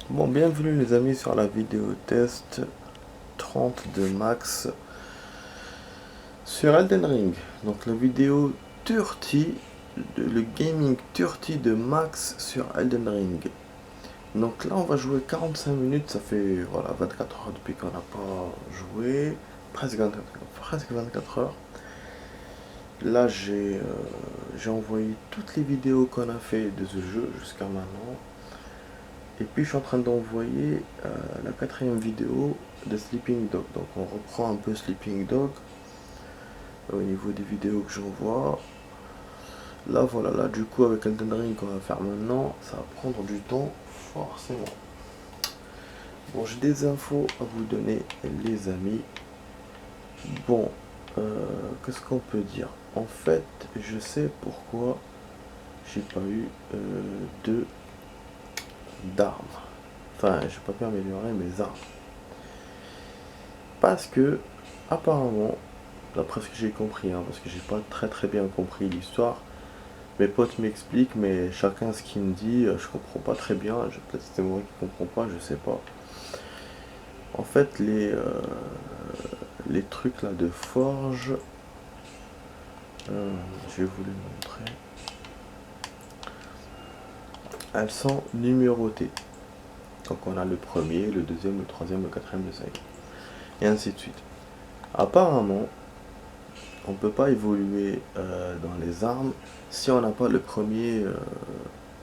Bon, bienvenue les amis sur la vidéo test 30 de Max sur Elden Ring. Donc la vidéo 30, le gaming 30 de Max sur Elden Ring. Donc là on va jouer 45 minutes, ça fait voilà 24 heures depuis qu'on n'a pas joué, presque 24 heures. Là j'ai envoyé toutes les vidéos qu'on a fait de ce jeu jusqu'à maintenant. Et puis je suis en train d'envoyer la quatrième vidéo de Sleeping Dog. Donc on reprend un peu Sleeping Dog au niveau des vidéos que j'envoie. Là voilà, là du coup avec Elden Ring qu'on va faire maintenant, ça va prendre du temps forcément. Bon, j'ai des infos à vous donner les amis. Bon, qu'est-ce qu'on peut dire? En fait, je sais pourquoi j'ai pas eu de d'armes. Enfin, j'ai pas pu améliorer mes armes. Parce que, apparemment, d'après ce que j'ai compris, hein, parce que j'ai pas très bien compris l'histoire, mes potes m'expliquent, mais chacun ce qu'il me dit, je comprends pas très bien. Peut-être c'est moi qui comprends pas, je sais pas. En fait, les trucs là de forge, je vais vous les montrer. Elles sont numérotées. Donc on a le premier, le deuxième, le troisième, le quatrième, le cinquième. Et ainsi de suite. Apparemment, on peut pas évoluer dans les armes si on n'a pas le premier,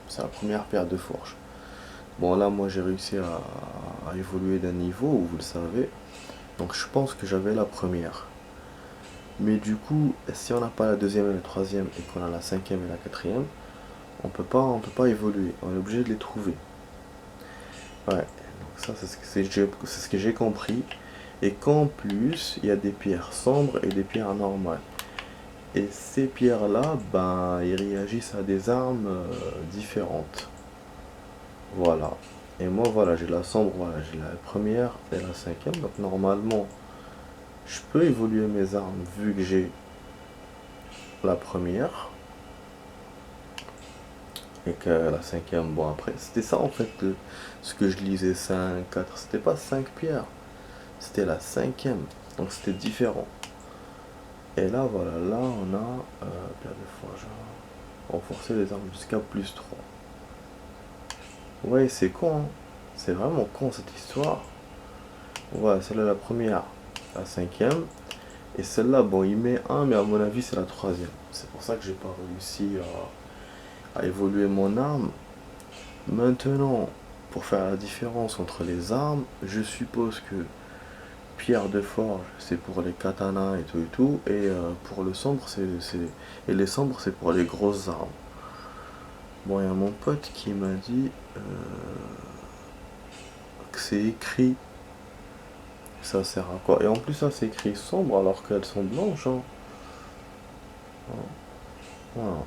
c'est la première paire de forge. Bon là moi j'ai réussi à évoluer d'un niveau, vous le savez, donc je pense que j'avais la première. Mais du coup, si on n'a pas la deuxième et la troisième et qu'on a la cinquième et la quatrième, on peut pas évoluer, on est obligé de les trouver. Ouais, donc ça c'est ce que j'ai compris. Et qu'en plus, il y a des pierres sombres et des pierres normales. Et ces pierres-là, ben, ils réagissent à des armes différentes. Voilà. Et moi, voilà, j'ai la sombre, voilà, j'ai la première et la cinquième. Donc normalement, je peux évoluer mes armes vu que j'ai la première. Et que la cinquième, bon après, c'était ça en fait, ce que je lisais, 5 4 c'était pas 5 pierres. C'était la cinquième. Donc c'était différent. Et là, voilà, là on a, pierre de forge, renforcer les armes jusqu'à +3. Ouais, c'est con, hein. C'est vraiment con cette histoire. Ouais, celle-là la première, la cinquième. Et celle-là, bon, il met un, mais à mon avis, c'est la troisième. C'est pour ça que j'ai pas réussi à évoluer mon arme. Maintenant, pour faire la différence entre les armes, je suppose que pierre de forge, c'est pour les katanas et tout. Et pour le sombre, et les sombres, c'est pour les grosses armes. Bon, il y a mon pote qui m'a dit que c'est écrit. Ça sert à quoi? Et en plus, ça c'est écrit sombre alors qu'elles sont blanches, hein. Voilà.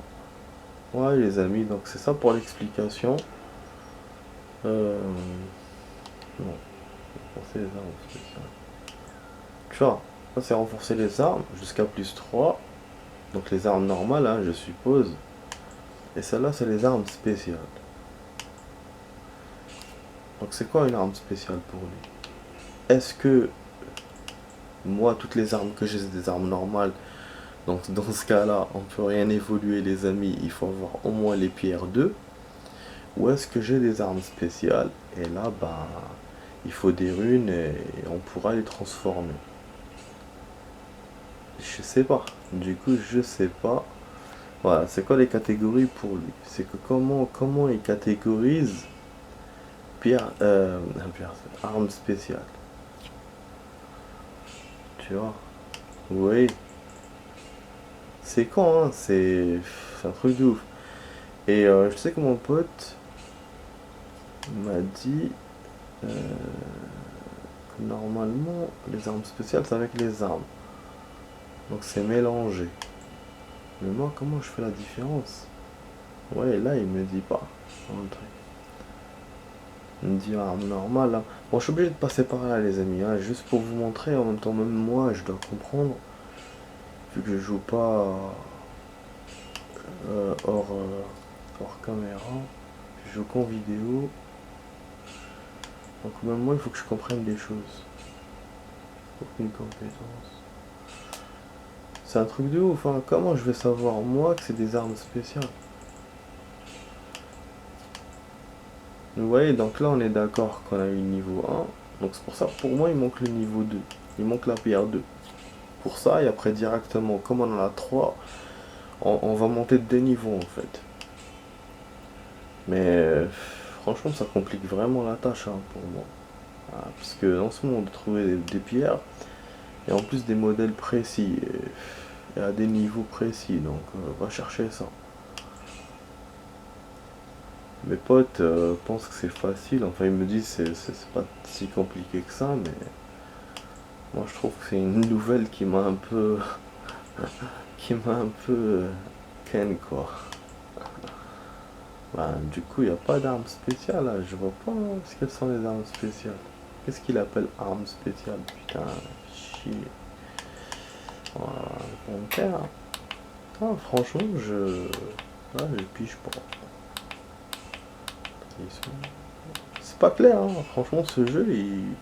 Ouais, les amis, donc c'est ça pour l'explication. Euh... Non, renforcer les armes spéciales. Tu vois, ça c'est renforcer les armes jusqu'à +3. Donc les armes normales, hein, je suppose. Et celle-là, c'est les armes spéciales. Donc c'est quoi une arme spéciale pour lui? Est-ce que moi, toutes les armes que j'ai, c'est des armes normales? Donc dans ce cas-là, on peut rien évoluer les amis, il faut avoir au moins les pierres 2. Ou est-ce que j'ai des armes spéciales? Et là, ben, il faut des runes et on pourra les transformer. Je sais pas. Du coup, je sais pas. Voilà, c'est quoi les catégories pour lui? C'est que comment il catégorise armes spéciales. Tu vois? Oui. C'est con, hein? C'est un truc de ouf. Et je sais que mon pote m'a dit que normalement, les armes spéciales, c'est avec les armes. Donc c'est mélangé. Mais moi, comment je fais la différence? Ouais, là, il me dit pas. Il me dit arme normale, là. Bon, je suis obligé de passer par là, les amis, hein, juste pour vous montrer. En même temps, même moi, je dois comprendre. Vu que je joue pas hors caméra. Je joue qu'en vidéo. Donc même moi, il faut que je comprenne des choses. Aucune compétence. C'est un truc de ouf, hein. Comment je vais savoir, moi, que c'est des armes spéciales? Vous voyez, donc là, on est d'accord qu'on a eu le niveau 1. Donc c'est pour ça, pour moi, il manque le niveau 2. Il manque la pierre 2. Pour ça, et après directement, comme on en a 3, on va monter de 2 niveaux, en fait. Mais franchement, ça complique vraiment la tâche, hein, pour moi. Ah, parce que non seulement on doit trouver des pierres, et en plus des modèles précis, et à des niveaux précis, donc va chercher ça. Mes potes pensent que c'est facile, enfin ils me disent c'est pas si compliqué que ça, mais moi je trouve que c'est une nouvelle qui m'a un peu qui m'a un peu ken quoi. Ben, du coup il n'y a pas d'armes spéciales là, je vois pas ce qu'elles sont les armes spéciales. Qu'est-ce qu'il appelle armes spéciales? Putain, chier. Voilà, le père. Ah, franchement je pige pas. C'est pas clair, hein. Franchement ce jeu il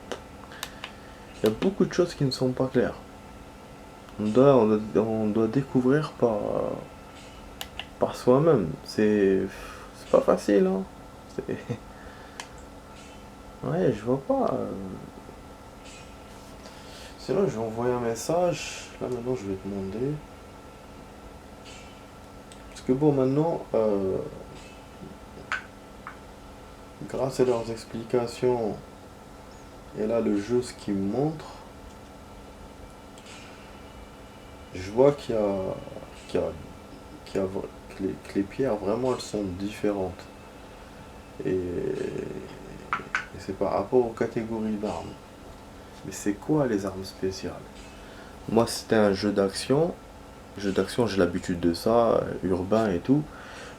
y a beaucoup de choses qui ne sont pas claires. On doit découvrir par soi-même. C'est pas facile, hein. Ouais, je vois pas. Sinon, je vais envoyer un message. Là, maintenant, je vais demander. Parce que bon, maintenant, grâce à leurs explications, et là, le jeu, ce qu'il me montre, je vois qu'il y a, que les pierres, vraiment, elles sont différentes. Et c'est par rapport aux catégories d'armes. Mais c'est quoi les armes spéciales? Moi, c'était un jeu d'action. Jeu d'action, j'ai l'habitude de ça, urbain et tout.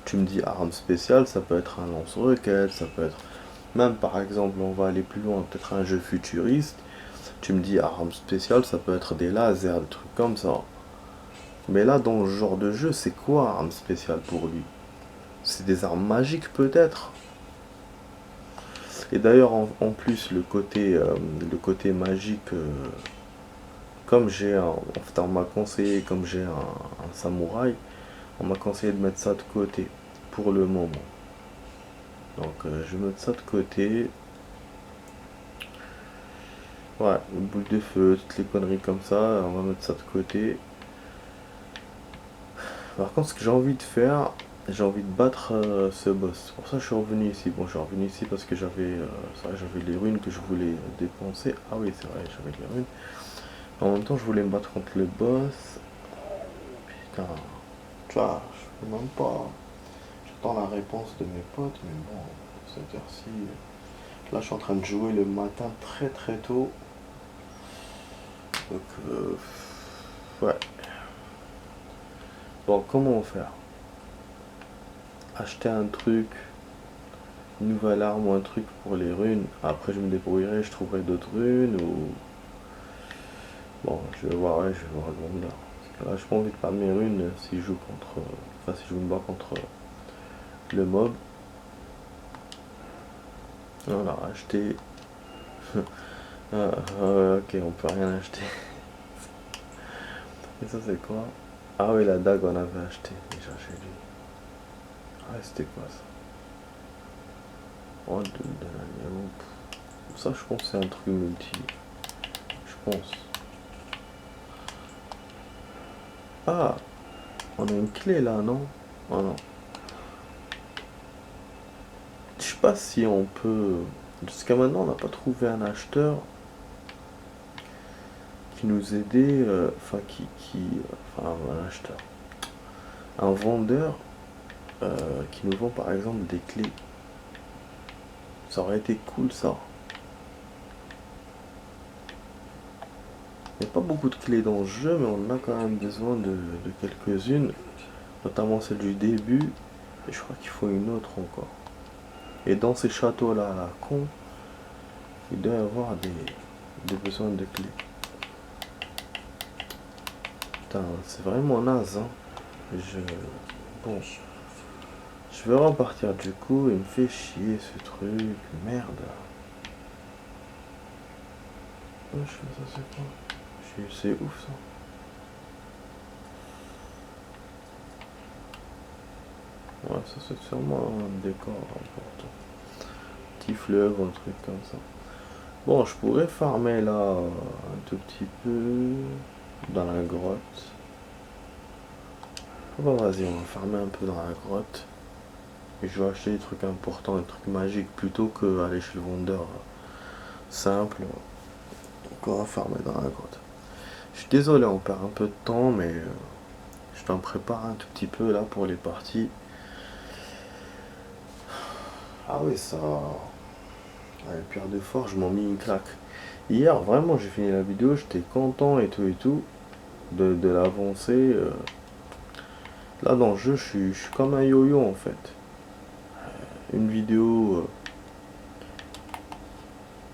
Tu me dis arme spéciale, ça peut être un lance-roquette, ça peut être... Même par exemple, on va aller plus loin, peut-être un jeu futuriste. Tu me dis arme spéciale, ça peut être des lasers, des trucs comme ça. Mais là, dans ce genre de jeu, c'est quoi arme spéciale pour lui? C'est des armes magiques peut-être? Et d'ailleurs, en plus, le côté magique, comme en fait, on m'a conseillé, comme j'ai un samouraï, on m'a conseillé de mettre ça de côté pour le moment. Donc, je vais mettre ça de côté. Ouais, une boule de feu, toutes les conneries comme ça, on va mettre ça de côté. Par contre, ce que j'ai envie de faire, j'ai envie de battre ce boss. C'est pour ça que je suis revenu ici. Bon, je suis revenu ici parce que j'avais les runes que je voulais dépenser. Ah oui, c'est vrai, j'avais les runes. En même temps, je voulais me battre contre le boss. Putain, tu vois, je peux même pas. J'attends la réponse de mes potes, mais bon, cette heure-ci. Là, je suis en train de jouer le matin très très tôt. Donc, ouais. Bon, comment faire? Acheter un truc, une nouvelle arme ou un truc pour les runes. Après, je me débrouillerai, je trouverai d'autres runes ou. Bon, je vais voir, ouais, je vais voir le monde là. Parce que là, j'ai pas envie de perdre mes runes si je joue contre. Enfin, si je me bats contre le mob. Voilà, acheter. Ok, on peut rien acheter. Et ça, c'est quoi? Ah oui, la dague, on avait acheté déjà chez lui. Ah, c'était quoi ça? Oh, de l'agneau. Ça, je pense que c'est un truc multi. Je pense. Ah, on a une clé là, non? Oh non. Je sais pas si on peut. Jusqu'à maintenant, on n'a pas trouvé un acheteur qui nous aidait. Enfin, enfin, un acheteur. Un vendeur qui nous vend par exemple des clés. Ça aurait été cool ça. Il n'y a pas beaucoup de clés dans le jeu, mais on a quand même besoin de quelques-unes. Notamment celle du début. Et je crois qu'il faut une autre encore. Et dans ces châteaux-là, la con, il doit y avoir des besoins de clés. Putain, c'est vraiment naze, hein. Bon. Je vais repartir du coup, il me fait chier ce truc, merde. Ça c'est quoi? C'est ouf ça. Ouais, ça c'est sûrement un décor important. Petit fleuve ou un truc comme ça. Bon, je pourrais farmer là un tout petit peu dans la grotte. Bon, vas-y, on va farmer un peu dans la grotte. Et je vais acheter des trucs importants, des trucs magiques, plutôt que aller chez le vendeur simple. Encore à farmer dans la grotte. Je suis désolé, on perd un peu de temps, mais je t'en prépare un tout petit peu là pour les parties. Ah oui, ça. Ouais, pierre de forge, je m'en mis une claque. Hier, vraiment, j'ai fini la vidéo, j'étais content et tout de l'avancer. Là, dans le jeu, je suis comme un yo-yo en fait. Une vidéo,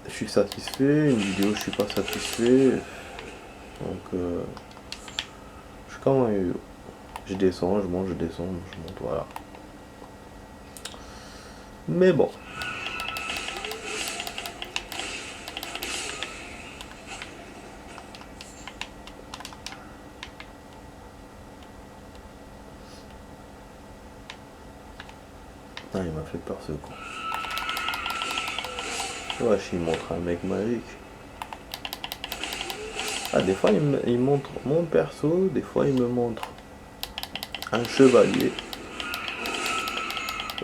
je suis satisfait, une vidéo, je suis pas satisfait. Donc, je suis comme un yo-yo. Je descends, je monte, je descends, je monte, voilà. Mais bon. Ah, il m'a fait peur ce con. Wesh, il montre un mec magique. Ah, des fois il montre mon perso, des fois il me montre un chevalier.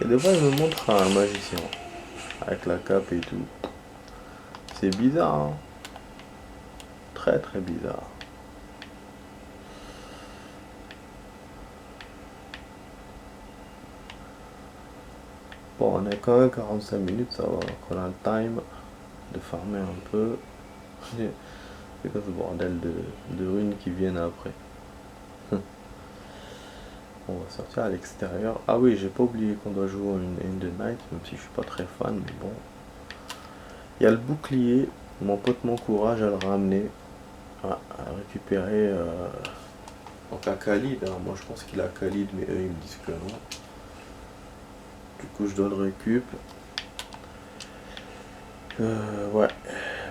Et des fois il me montre un magicien. Avec la cape et tout. C'est bizarre, hein. Très très bizarre. Bon, on est quand même 45 minutes, ça va. On a le time de farmer un peu. C'est quoi ce bordel de runes qui viennent après? On va sortir à l'extérieur. Ah oui, j'ai pas oublié qu'on doit jouer une In the Night, même si je suis pas très fan, mais bon. Il y a le bouclier. Mon pote m'encourage à le ramener, à récupérer. Donc à Khalid, hein. Moi je pense qu'il a Khalid, mais eux ils me disent que non. Du coup je dois le récup. Ouais.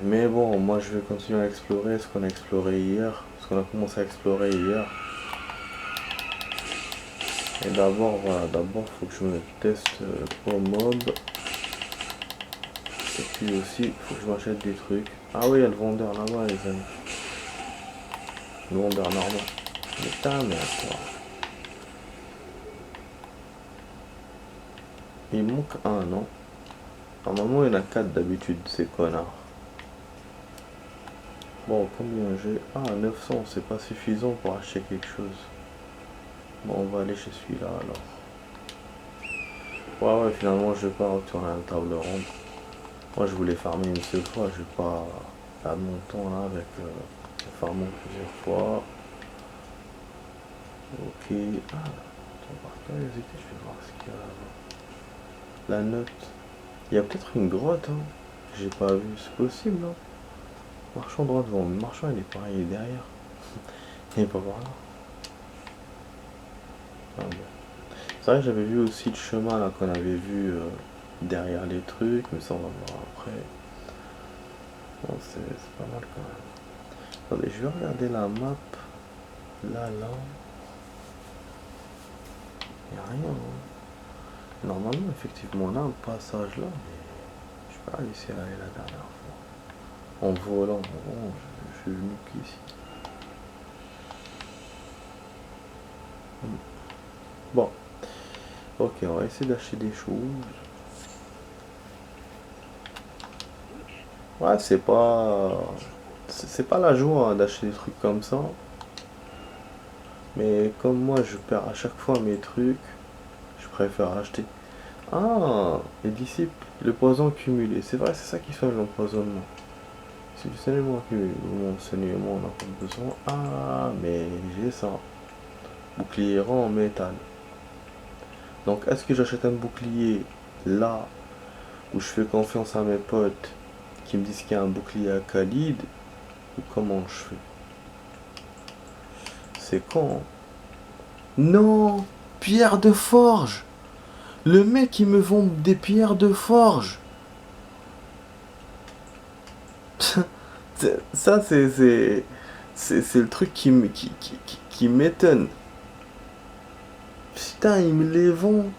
Mais bon, moi je vais continuer à explorer ce qu'on a exploré hier. Ce qu'on a commencé à explorer hier. Et d'abord, voilà, d'abord faut que je me teste au mob. Et puis aussi, faut que je m'achète des trucs. Ah oui, il y a le vendeur là-bas, les amis. Le vendeur normal. Mais putain, mais quoi. Il manque un, non? Normalement, il y en a 4 d'habitude, ces connards. Bon, combien j'ai? Ah, 900, c'est pas suffisant pour acheter quelque chose. Bon, on va aller chez celui-là alors. Ouais, finalement, je vais pas retourner à la table ronde. Moi, je voulais farmer une seule fois, je vais pas perdre mon temps là avec farmer plusieurs fois. Ok. Ah, attends, par curiosité, je vais voir ce qu'il y a là-bas. La note. Il y a peut-être une grotte, hein. J'ai pas vu, c'est possible, hein. Marchand droit devant, le marchand il est pareil, il est derrière. Il est pas par là. Ah, bon. C'est vrai que j'avais vu aussi le chemin là qu'on avait vu derrière les trucs, mais ça on va voir après. Bon, c'est pas mal quand même. Attendez, je vais regarder la map. Là. Il n'y a rien, hein. Normalement, effectivement, on a un passage là, mais je n'ai pas réussi à aller la dernière fois. En volant, bon, je suis venu qu'ici. Bon, ok, on va essayer d'acheter des choses. Ouais, c'est pas la joie hein, d'acheter des trucs comme ça. Mais comme moi, je perds à chaque fois mes trucs, je préfère acheter. Ah, les disciples, le poison cumulé. C'est vrai, c'est ça qui fait l'empoisonnement. Si le saignement cumulé, mon saignement, on n'a pas besoin. Ah, mais j'ai ça. Bouclier rang en métal. Donc, est-ce que j'achète un bouclier là où je fais confiance à mes potes qui me disent qu'il y a un bouclier à Khalid ou comment je fais? C'est con. Non, pierre de forge. Le mec il me vend des pierres de forge. Ça, c'est le truc qui m'étonne. Putain, ils me les vendent.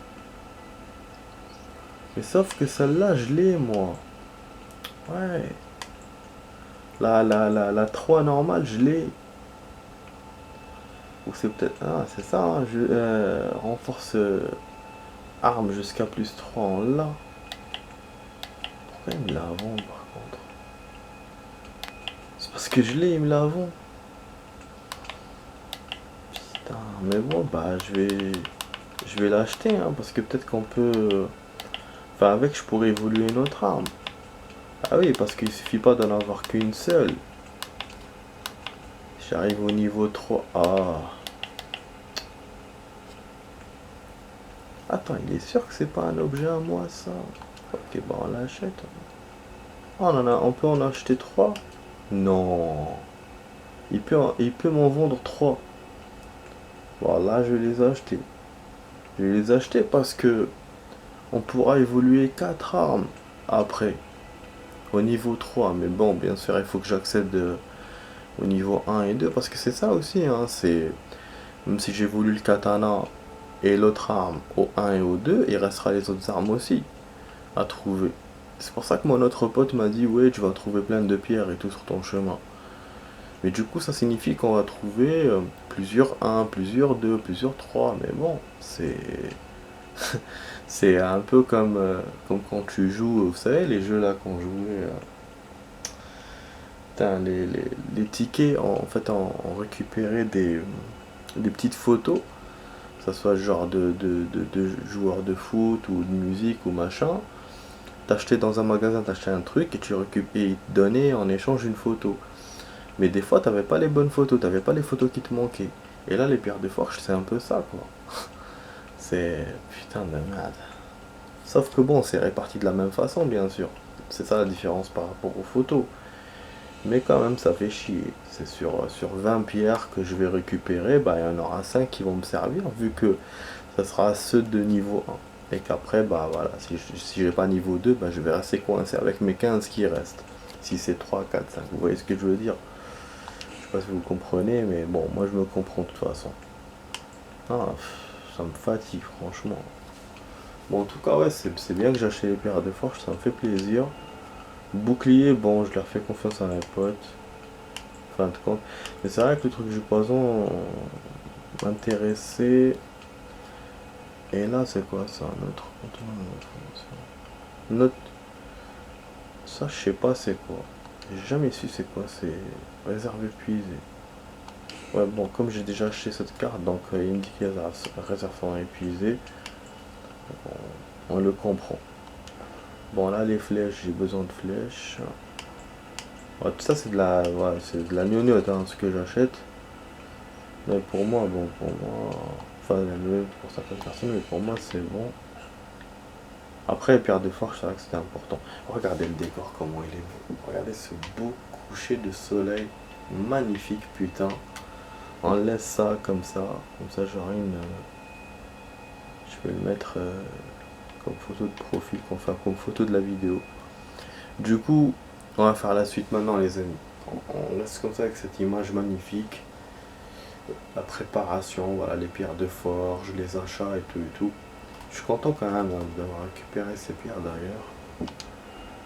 Mais sauf que celle-là, je l'ai, moi. Ouais. La 3 normale, je l'ai. Ou c'est peut-être... Ah, c'est ça, hein, renforce arme jusqu'à +3 en là. Pourquoi ils me la vendent, par contre? C'est parce que je l'ai, ils me la vendent. Putain, mais bon, bah, je vais l'acheter, hein, parce que peut-être qu'on peut... Enfin, avec, je pourrais évoluer une autre arme. Ah oui, parce qu'il suffit pas d'en avoir qu'une seule. J'arrive au niveau 3. Ah. Attends, il est sûr que c'est pas un objet à moi, ça? Ok, bah on l'achète. Oh, on peut en acheter 3. Non. Il peut m'en vendre 3. Bon, là, je vais les acheter. Je vais les acheter parce que on pourra évoluer 4 armes après. Au niveau 3. Mais bon, bien sûr, il faut que j'accède au niveau 1 et 2. Parce que c'est ça aussi, hein. C'est... Même si j'évolue le katana et l'autre arme au 1 et au 2, il restera les autres armes aussi à trouver. C'est pour ça que mon autre pote m'a dit, ouais, tu vas trouver plein de pierres et tout sur ton chemin. Mais du coup, ça signifie qu'on va trouver plusieurs 1, plusieurs 2, plusieurs 3. Mais bon, c'est... c'est un peu comme quand tu joues, vous savez, les jeux là qu'on jouait... putain, les tickets, en fait, on récupérait des petites photos, que ça soit genre de joueurs de foot ou de musique ou machin. T'achetais dans un magasin, t'achetais un truc et tu récupères, et ils te donnaient en échange une photo. Mais des fois, t'avais pas les bonnes photos, t'avais pas les photos qui te manquaient. Et là, les pierres de forge, c'est un peu ça, quoi. C'est putain de merde. Sauf que bon, c'est réparti de la même façon, bien sûr. C'est ça la différence par rapport aux photos. Mais quand même, ça fait chier. C'est sur 20 pierres que je vais récupérer, bah, il y en aura 5 qui vont me servir, vu que ça sera ceux de niveau 1. Et qu'après, bah voilà, si j'ai pas niveau 2, bah, je vais rester coincé avec mes 15 qui restent. Si c'est 3, 4, 5. Vous voyez ce que je veux dire? Je sais pas si vous comprenez, mais bon, moi je me comprends de toute façon. Ah, ça me fatigue, franchement. Bon, en tout cas, ouais, c'est bien que j'achète les pierres de forge, ça me fait plaisir. Bouclier, bon, je leur fais confiance à mes potes. Fin de compte. Mais c'est vrai que le truc du poison m'intéressait. Et là, c'est quoi ça? Notre Note. Ça, je sais pas c'est quoi. J'ai jamais su c'est quoi. C'est réserve épuisée. Ouais, bon, comme j'ai déjà acheté cette carte, donc il me dit que les réserves sont épuisées. On le comprend. Bon, là, les flèches, j'ai besoin de flèches. Ouais, tout ça, c'est de la, ouais, c'est de la gnognotte, hein, ce que j'achète. Mais pour moi, bon, pour moi, enfin, la gnognotte pour certaines personnes, mais pour moi, c'est bon. Après, les pierres de forge, c'est vrai que c'était important. Regardez le décor, comment il est beau. Regardez ce beau coucher de soleil. Magnifique, putain. On laisse ça, comme ça j'aurai une... je vais le mettre comme photo de profil, enfin comme photo de la vidéo. Du coup, on va faire la suite maintenant, les amis. On laisse comme ça avec cette image magnifique. La préparation, voilà, les pierres de forge, les achats et tout et tout. Je suis content quand même d'avoir récupéré ces pierres d'ailleurs.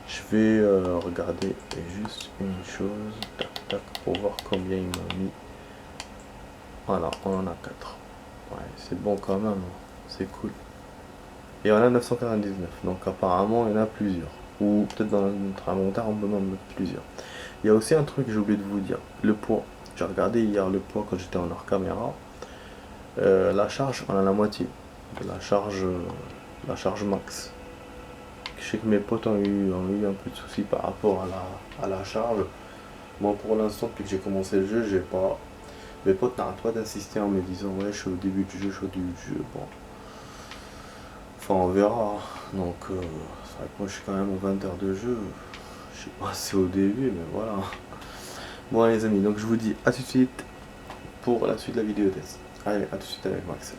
Je vais regarder juste une chose, tac tac, pour voir combien il m'a mis. Voilà, on en a 4. Ouais, c'est bon quand même, c'est cool. Et on a 999, donc apparemment il y en a plusieurs. Ou peut-être dans notre inventaire on peut en mettre plusieurs. Il y a aussi un truc que j'ai oublié de vous dire, le poids. J'ai regardé hier le poids quand j'étais en hors caméra. La charge, on a la moitié de la charge max. Je sais que mes potes ont eu un peu de soucis par rapport à la charge. Moi pour l'instant, depuis que j'ai commencé le jeu, j'ai pas... Mes potes n'arrêtent pas d'insister en me disant ouais, je suis au début du jeu, je suis au début du jeu. Bon. Enfin, on verra. Donc, c'est vrai que moi je suis quand même aux 20 heures de jeu. Je sais pas si c'est au début, mais voilà. Bon les amis, donc je vous dis à tout de suite pour la suite de la vidéo test. Allez, à tout de suite avec Max.